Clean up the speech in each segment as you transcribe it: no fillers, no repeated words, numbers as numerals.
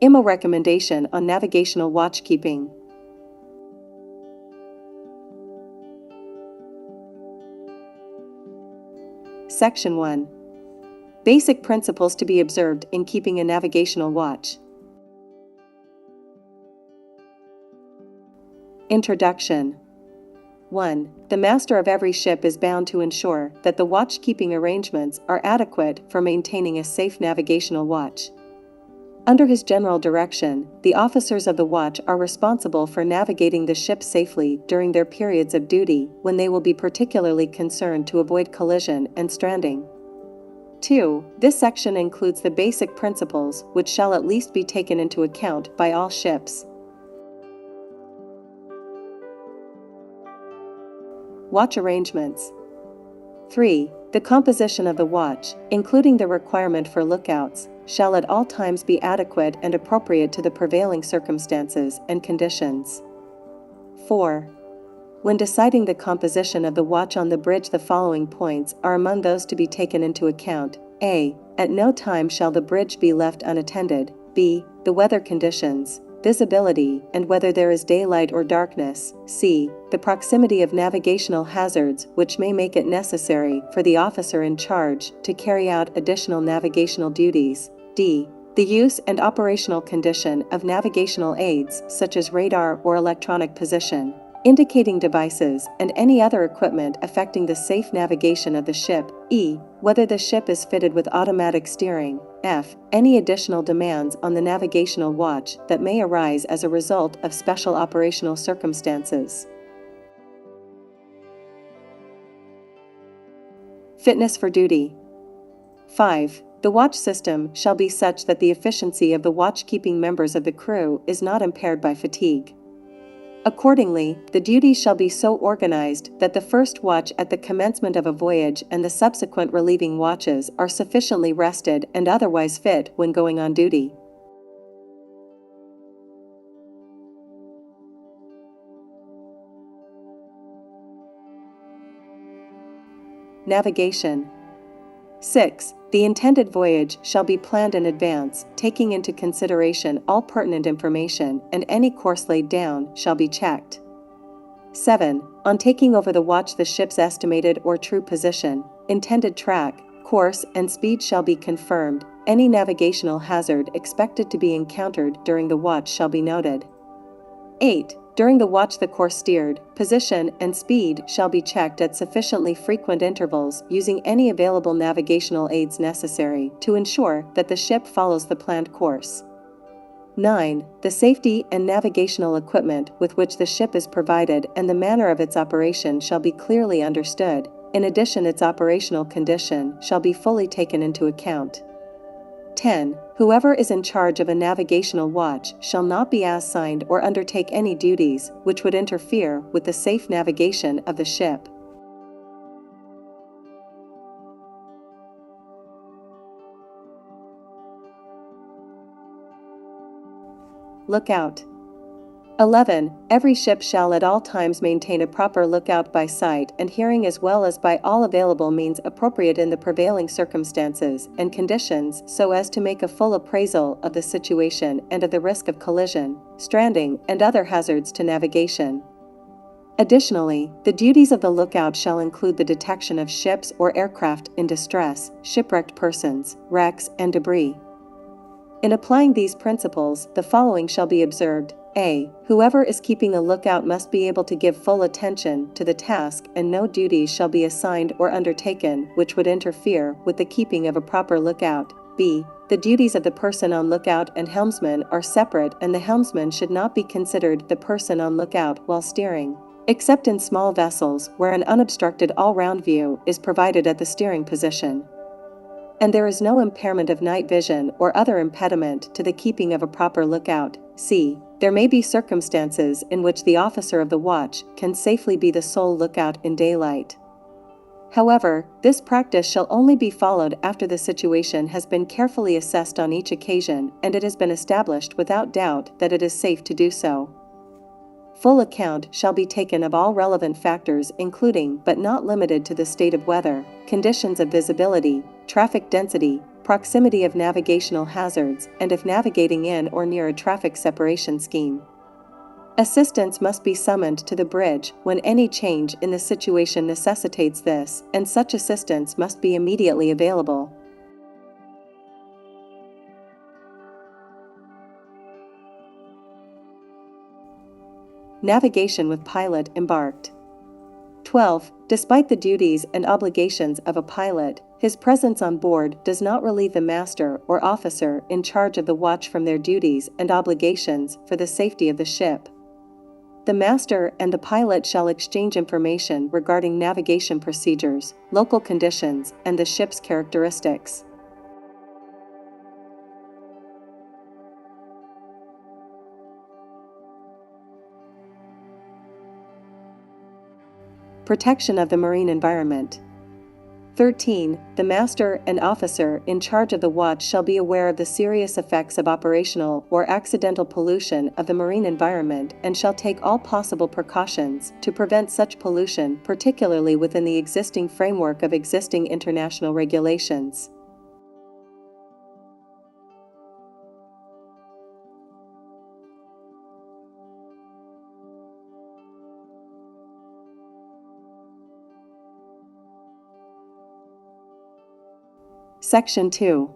IMO Recommendation on Navigational Watchkeeping. Section 1. Basic principles to be observed in keeping a navigational watch. Introduction. 1. The master of every ship is bound to ensure that the watchkeeping arrangements are adequate for maintaining a safe navigational watch. Under his general direction, the officers of the watch are responsible for navigating the ship safely during their periods of duty, when they will be particularly concerned to avoid collision and stranding. 2. This section includes the basic principles which shall at least be taken into account by all ships. Watch arrangements. 3. The composition of the watch, including the requirement for lookouts, shall at all times be adequate and appropriate to the prevailing circumstances and conditions. 4. When deciding the composition of the watch on the bridge, the following points are among those to be taken into account. A. At no time shall the bridge be left unattended. B. The weather conditions, visibility, and whether there is daylight or darkness. C. The proximity of navigational hazards which may make it necessary for the officer in charge to carry out additional navigational duties. D. The use and operational condition of navigational aids such as radar or electronic position indicating devices and any other equipment affecting the safe navigation of the ship. E. Whether the ship is fitted with automatic steering. F. Any additional demands on the navigational watch that may arise as a result of special operational circumstances. Fitness for duty. 5. The watch system shall be such that the efficiency of the watchkeeping members of the crew is not impaired by fatigue. Accordingly, the duties shall be so organized that the first watch at the commencement of a voyage and the subsequent relieving watches are sufficiently rested and otherwise fit when going on duty. Navigation. 6. The intended voyage shall be planned in advance, taking into consideration all pertinent information, and any course laid down shall be checked. 7. On taking over the watch, the ship's estimated or true position, intended track, course, and speed shall be confirmed. Any navigational hazard expected to be encountered during the watch shall be noted. 8. During the watch, the course steered, position, and speed shall be checked at sufficiently frequent intervals using any available navigational aids necessary to ensure that the ship follows the planned course. 9. The safety and navigational equipment with which the ship is provided and the manner of its operation shall be clearly understood. In addition, its operational condition shall be fully taken into account. 10. Whoever is in charge of a navigational watch shall not be assigned or undertake any duties which would interfere with the safe navigation of the ship. Lookout. 11. Every ship shall at all times maintain a proper lookout by sight and hearing as well as by all available means appropriate in the prevailing circumstances and conditions so as to make a full appraisal of the situation and of the risk of collision, stranding, and other hazards to navigation. Additionally, the duties of the lookout shall include the detection of ships or aircraft in distress, shipwrecked persons, wrecks, and debris. In applying these principles, the following shall be observed. A. Whoever is keeping a lookout must be able to give full attention to the task, and no duties shall be assigned or undertaken which would interfere with the keeping of a proper lookout. B. The duties of the person on lookout and helmsman are separate, and the helmsman should not be considered the person on lookout while steering, except in small vessels where an unobstructed all-round view is provided at the steering position. And there is no impairment of night vision or other impediment to the keeping of a proper lookout. C. There may be circumstances in which the officer of the watch can safely be the sole lookout in daylight. However, this practice shall only be followed after the situation has been carefully assessed on each occasion and it has been established without doubt that it is safe to do so. Full account shall be taken of all relevant factors including but not limited to the state of weather, conditions of visibility, traffic density, proximity of navigational hazards, and if navigating in or near a traffic separation scheme. Assistance must be summoned to the bridge when any change in the situation necessitates this, and such assistance must be immediately available. Navigation with pilot embarked. 12. Despite the duties and obligations of a pilot, his presence on board does not relieve the master or officer in charge of the watch from their duties and obligations for the safety of the ship. The master and the pilot shall exchange information regarding navigation procedures, local conditions, and the ship's characteristics. Protection of the marine environment. 13. The master and officer in charge of the watch shall be aware of the serious effects of operational or accidental pollution of the marine environment and shall take all possible precautions to prevent such pollution, particularly within the existing framework of existing international regulations. Section 2.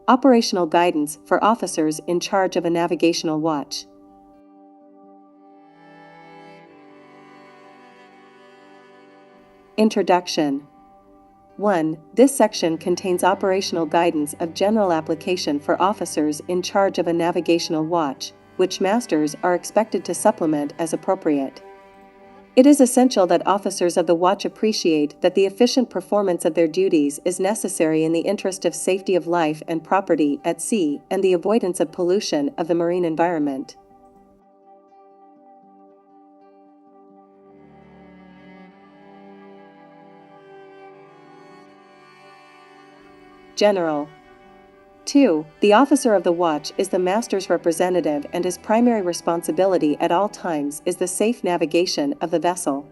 Operational guidance for officers in charge of a navigational watch. Introduction. 1. This section contains operational guidance of general application for officers in charge of a navigational watch, which masters are expected to supplement as appropriate. It is essential that officers of the watch appreciate that the efficient performance of their duties is necessary in the interest of safety of life and property at sea and the avoidance of pollution of the marine environment. General. 2. The officer of the watch is the master's representative and his primary responsibility at all times is the safe navigation of the vessel.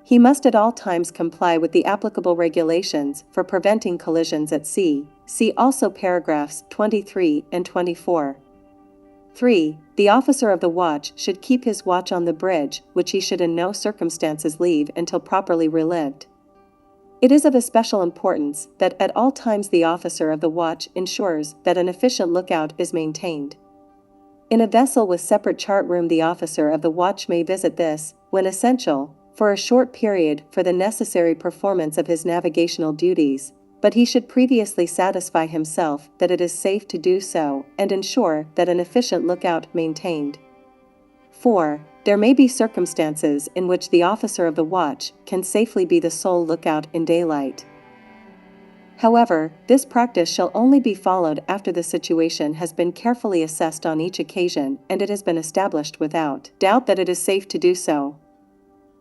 He must at all times comply with the applicable regulations for preventing collisions at sea. See also paragraphs 23 and 24. 3. The officer of the watch should keep his watch on the bridge, which he should in no circumstances leave until properly relieved. It is of especial importance that at all times the officer of the watch ensures that an efficient lookout is maintained. In a vessel with separate chart room, the officer of the watch may visit this, when essential, for a short period for the necessary performance of his navigational duties, but he should previously satisfy himself that it is safe to do so and ensure that an efficient lookout maintained. 4. There may be circumstances in which the officer of the watch can safely be the sole lookout in daylight. However, this practice shall only be followed after the situation has been carefully assessed on each occasion and it has been established without doubt that it is safe to do so.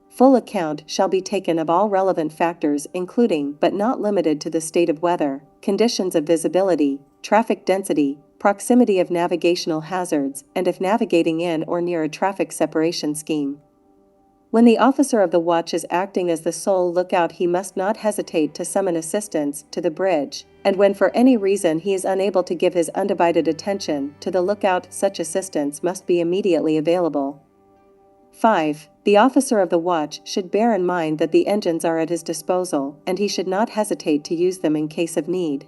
Full account shall be taken of all relevant factors, including but not limited to the state of weather, conditions of visibility, traffic density, proximity of navigational hazards, and if navigating in or near a traffic separation scheme. When the officer of the watch is acting as the sole lookout, he must not hesitate to summon assistance to the bridge, and when for any reason he is unable to give his undivided attention to the lookout, such assistance must be immediately available. 5. The officer of the watch should bear in mind that the engines are at his disposal, and he should not hesitate to use them in case of need.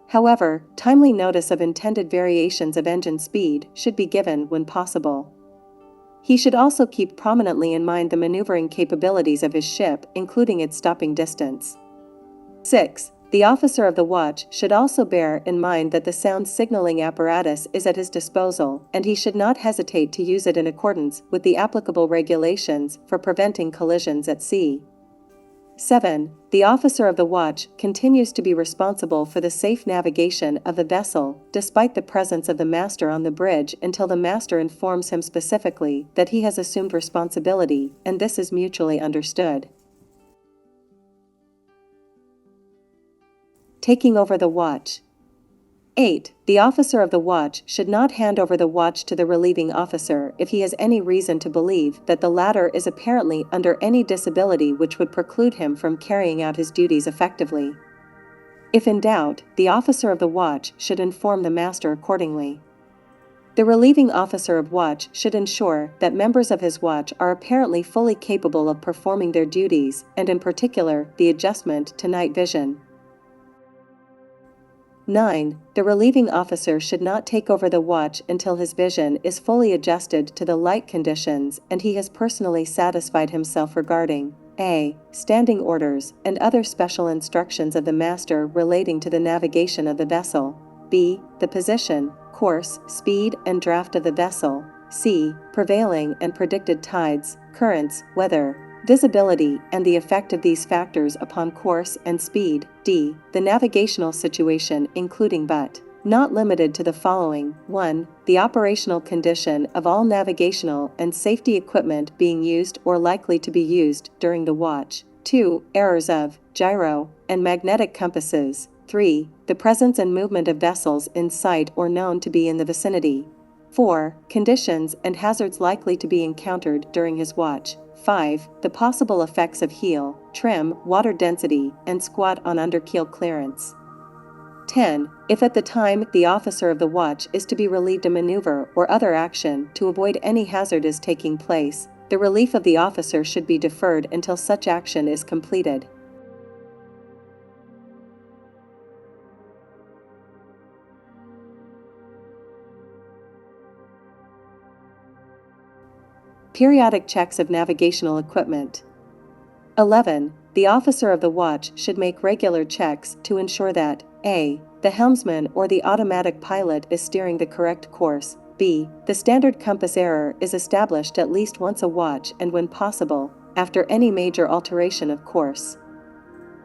However, timely notice of intended variations of engine speed should be given when possible. He should also keep prominently in mind the maneuvering capabilities of his ship, including its stopping distance. 6. The officer of the watch should also bear in mind that the sound signaling apparatus is at his disposal, and he should not hesitate to use it in accordance with the applicable regulations for preventing collisions at sea. 7. The officer of the watch continues to be responsible for the safe navigation of the vessel, despite the presence of the master on the bridge, until the master informs him specifically that he has assumed responsibility, and this is mutually understood. Taking over the watch. 8. The officer of the watch should not hand over the watch to the relieving officer if he has any reason to believe that the latter is apparently under any disability which would preclude him from carrying out his duties effectively. If in doubt, the officer of the watch should inform the master accordingly. The relieving officer of watch should ensure that members of his watch are apparently fully capable of performing their duties, and in particular, the adjustment to night vision. 9. The relieving officer should not take over the watch until his vision is fully adjusted to the light conditions and he has personally satisfied himself regarding a. Standing orders and other special instructions of the master relating to the navigation of the vessel, b. The position, course, speed and draft of the vessel, c. Prevailing and predicted tides, currents, weather, visibility and the effect of these factors upon course and speed, d. The navigational situation including but not limited to the following: 1. The operational condition of all navigational and safety equipment being used or likely to be used during the watch. 2. Errors of gyro and magnetic compasses. 3. The presence and movement of vessels in sight or known to be in the vicinity. 4. Conditions and hazards likely to be encountered during his watch. 5. The possible effects of heel, trim, water density, and squat on underkeel clearance. 10. If at the time the officer of the watch is to be relieved a maneuver or other action to avoid any hazard is taking place, the relief of the officer should be deferred until such action is completed. Periodic checks of navigational equipment. 11. The officer of the watch should make regular checks to ensure that a. The helmsman or the automatic pilot is steering the correct course, b. The standard compass error is established at least once a watch and when possible, after any major alteration of course.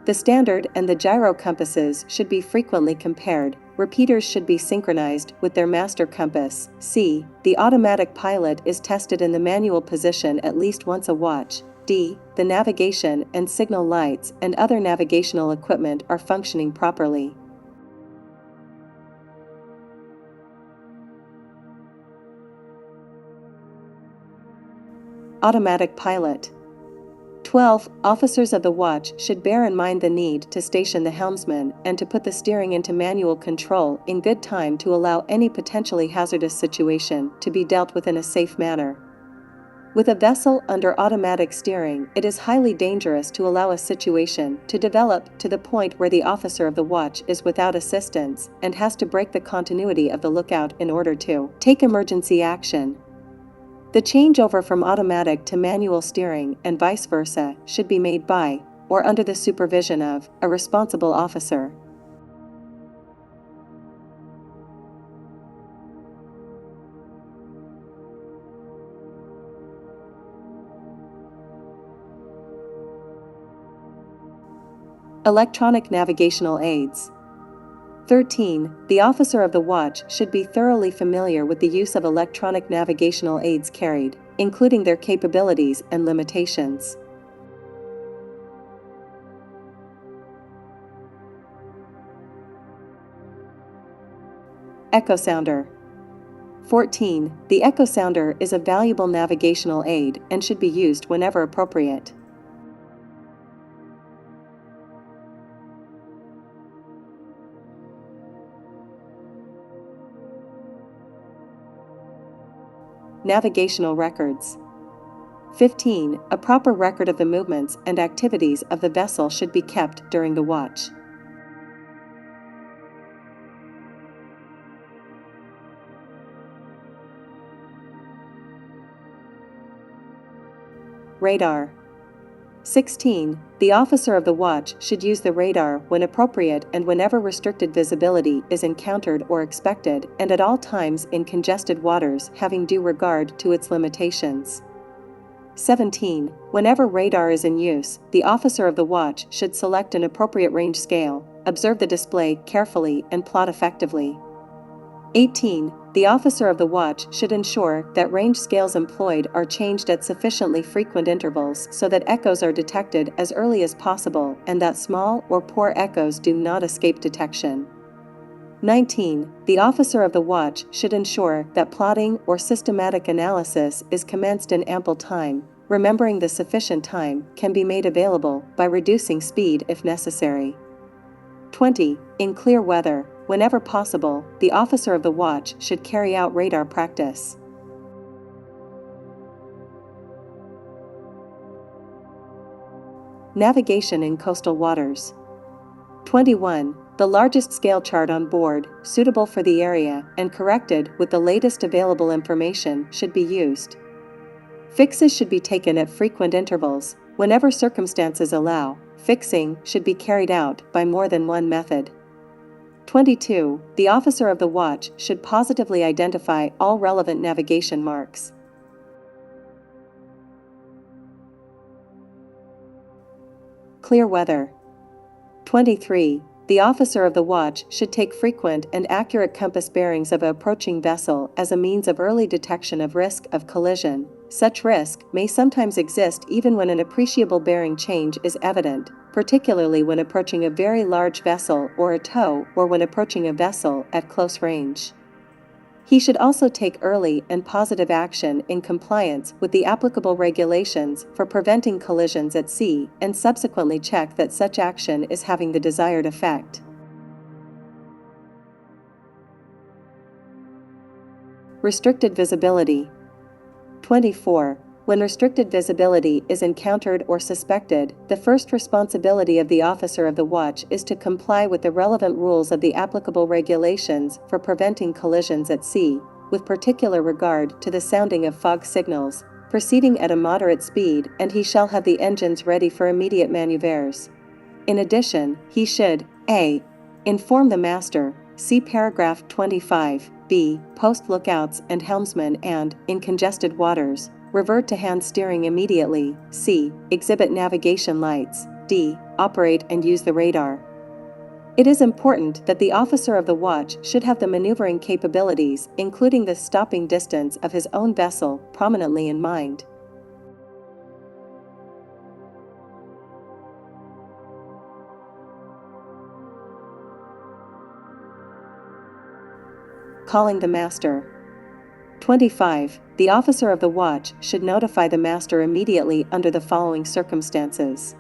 The standard and the gyrocompasses should be frequently compared. Repeaters should be synchronized with their master compass. C. The automatic pilot is tested in the manual position at least once a watch. D. The navigation and signal lights and other navigational equipment are functioning properly. Automatic pilot. 12. Officers of the watch should bear in mind the need to station the helmsman and to put the steering into manual control in good time to allow any potentially hazardous situation to be dealt with in a safe manner. With a vessel under automatic steering, it is highly dangerous to allow a situation to develop to the point where the officer of the watch is without assistance and has to break the continuity of the lookout in order to take emergency action. The changeover from automatic to manual steering and vice versa should be made by, or under the supervision of, a responsible officer. Electronic navigational aids. 13. The officer of the watch should be thoroughly familiar with the use of electronic navigational aids carried, including their capabilities and limitations. Echo sounder. 14. The echo sounder is a valuable navigational aid and should be used whenever appropriate. Navigational records. 15. A proper record of the movements and activities of the vessel should be kept during the watch. Radar. 16. The officer of the watch should use the radar when appropriate and whenever restricted visibility is encountered or expected, and at all times in congested waters, having due regard to its limitations. 17. Whenever radar is in use, the officer of the watch should select an appropriate range scale, observe the display carefully and plot effectively. 18. The officer of the watch should ensure that range scales employed are changed at sufficiently frequent intervals so that echoes are detected as early as possible and that small or poor echoes do not escape detection. 19. The officer of the watch should ensure that plotting or systematic analysis is commenced in ample time, remembering the sufficient time can be made available by reducing speed if necessary. 20. In clear weather, whenever possible, the officer of the watch should carry out radar practice. Navigation in coastal waters. 21. The largest scale chart on board, suitable for the area and corrected with the latest available information, should be used. Fixes should be taken at frequent intervals. Whenever circumstances allow, fixing should be carried out by more than one method. 22. The officer of the watch should positively identify all relevant navigation marks. Clear weather. 23. The officer of the watch should take frequent and accurate compass bearings of an approaching vessel as a means of early detection of risk of collision. Such risk may sometimes exist even when an appreciable bearing change is evident, particularly when approaching a very large vessel or a tow, or when approaching a vessel at close range. He should also take early and positive action in compliance with the applicable regulations for preventing collisions at sea and subsequently check that such action is having the desired effect. Restricted visibility. 24. When restricted visibility is encountered or suspected, the first responsibility of the officer of the watch is to comply with the relevant rules of the applicable regulations for preventing collisions at sea, with particular regard to the sounding of fog signals, proceeding at a moderate speed, and he shall have the engines ready for immediate maneuvers. In addition, he should a. Inform the master, see paragraph 25, b. Post lookouts and helmsmen and, in congested waters, revert to hand steering immediately, c. Exhibit navigation lights, d. Operate and use the radar. It is important that the officer of the watch should have the maneuvering capabilities, including the stopping distance of his own vessel, prominently in mind. Calling the master. 25. The officer of the watch should notify the master immediately under the following circumstances.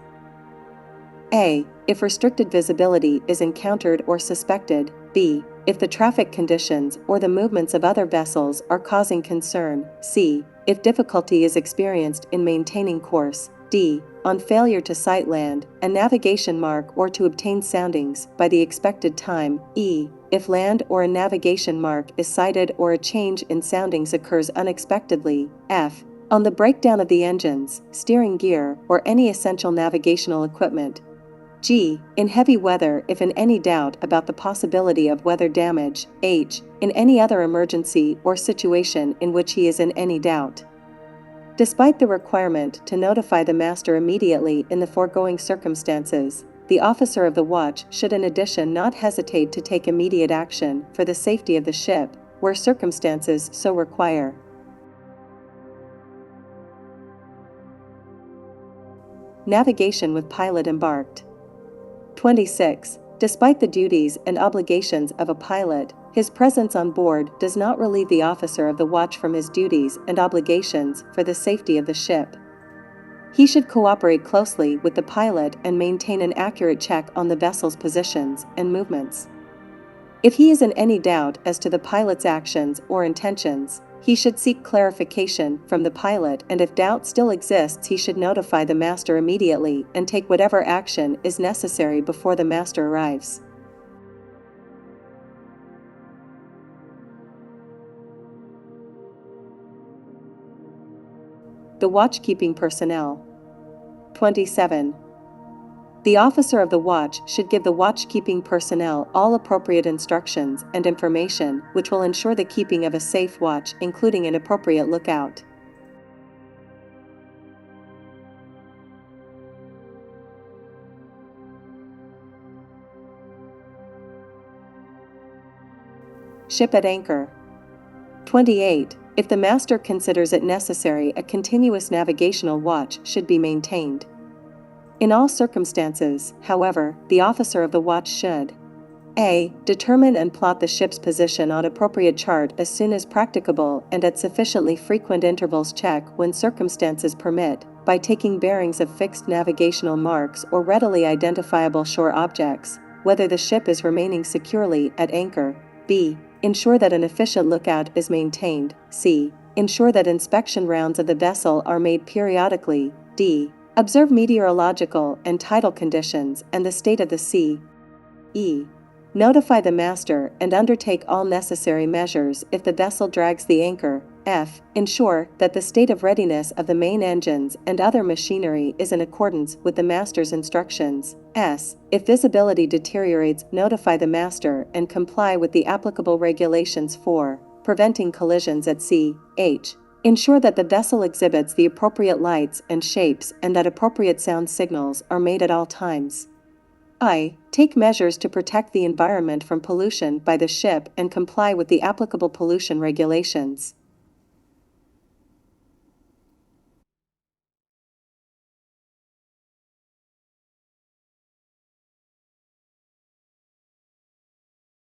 A. If restricted visibility is encountered or suspected. B. If the traffic conditions or the movements of other vessels are causing concern. C. If difficulty is experienced in maintaining course. D. On failure to sight land, a navigation mark or to obtain soundings by the expected time. E. If land or a navigation mark is sighted or a change in soundings occurs unexpectedly. F. On the breakdown of the engines, steering gear, or any essential navigational equipment. G. In heavy weather if in any doubt about the possibility of weather damage. H. In any other emergency or situation in which he is in any doubt. Despite the requirement to notify the master immediately in the foregoing circumstances, the officer of the watch should in addition not hesitate to take immediate action for the safety of the ship, where circumstances so require. Navigation with pilot embarked. 26. Despite the duties and obligations of a pilot, his presence on board does not relieve the officer of the watch from his duties and obligations for the safety of the ship. He should cooperate closely with the pilot and maintain an accurate check on the vessel's positions and movements. If he is in any doubt as to the pilot's actions or intentions, he should seek clarification from the pilot, and if doubt still exists, he should notify the master immediately and take whatever action is necessary before the master arrives. The watchkeeping personnel. 27. The officer of the watch should give the watchkeeping personnel all appropriate instructions and information which will ensure the keeping of a safe watch, including an appropriate lookout. Ship at anchor. 28. If the master considers it necessary, a continuous navigational watch should be maintained. In all circumstances, however, the officer of the watch should a. Determine and plot the ship's position on appropriate chart as soon as practicable and at sufficiently frequent intervals. Check when circumstances permit, by taking bearings of fixed navigational marks or readily identifiable shore objects, whether the ship is remaining securely at anchor. B. Ensure that an efficient lookout is maintained. C. Ensure that inspection rounds of the vessel are made periodically. D. Observe meteorological and tidal conditions and the state of the sea. E. Notify the master and undertake all necessary measures if the vessel drags the anchor. F. Ensure that the state of readiness of the main engines and other machinery is in accordance with the master's instructions. S. If visibility deteriorates, notify the master and comply with the applicable regulations for preventing collisions at sea. H. Ensure that the vessel exhibits the appropriate lights and shapes and that appropriate sound signals are made at all times. I. Take measures to protect the environment from pollution by the ship and comply with the applicable pollution regulations.